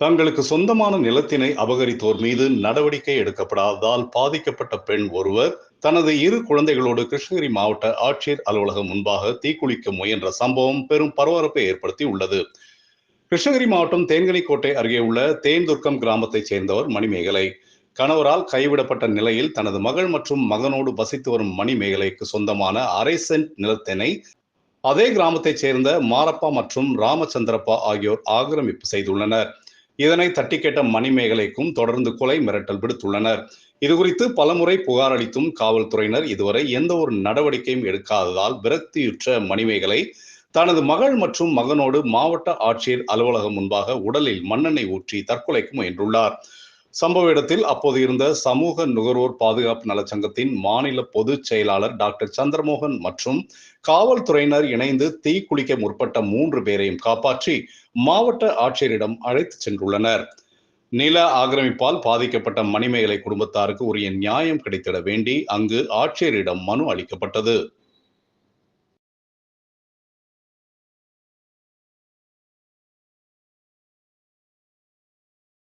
தங்களுக்கு சொந்தமான நிலத்தினை அபகரித்தோர் மீது நடவடிக்கை எடுக்கப்படாததால் பாதிக்கப்பட்ட பெண் ஒருவர் தனது இரு குழந்தைகளோடு கிருஷ்ணகிரி மாவட்ட ஆட்சியர் அலுவலகம் முன்பாக தீக்குளிக்க முயன்ற சம்பவம் பெரும் பரபரப்பை ஏற்படுத்தி உள்ளது. கிருஷ்ணகிரி மாவட்டம் தேன்கனிக்கோட்டை அருகே உள்ள தேன்துர்க்கம் கிராமத்தைச் சேர்ந்தவர் மணிமேகலை. கணவரால் கைவிடப்பட்ட நிலையில் தனது மகள் மற்றும் மகனோடு வசித்து வரும் மணிமேகலைக்கு சொந்தமான 1/2 சென்ட் நிலத்தினை அதே கிராமத்தைச் சேர்ந்த மாரப்பா மற்றும் ராமச்சந்திரப்பா ஆகியோர் ஆக்கிரமிப்பு செய்துள்ளனர். இதனை தட்டி கேட்ட மணிமேகலைக்கும் தொடர்ந்து கொலை மிரட்டல் விடுத்துள்ளனர். இதுகுறித்து பலமுறை புகார் அளித்தும் காவல்துறையினர் இதுவரை எந்த ஒரு நடவடிக்கையும் எடுக்காததால் விரக்தியுற்ற மணிமேகலை தனது மகள் மற்றும் மகனோடு மாவட்ட ஆட்சியர் அலுவலகம் முன்பாக உடலில் மண்ணெண்ணெய் ஊற்றி தற்கொலைக்கு முயன்றுள்ளார். சம்பவ இடத்தில் அப்போது இருந்த சமூக நுகர்வோர் பாதுகாப்பு நலச்சங்கத்தின் மாநில பொதுச் செயலாளர் டாக்டர் சந்திரமோகன் மற்றும் காவல்துறையினர் இணைந்து தீக்குளிக்க முற்பட்ட 3 பேரையும் காப்பாற்றி மாவட்ட ஆட்சியரிடம் அழைத்து சென்றுள்ளனர். நில ஆக்கிரமிப்பால் பாதிக்கப்பட்ட மணிமேகலை குடும்பத்தாருக்கு உரிய நியாயம் கிடைத்திட வேண்டி அங்கு ஆட்சியரிடம் மனு அளிக்கப்பட்டது.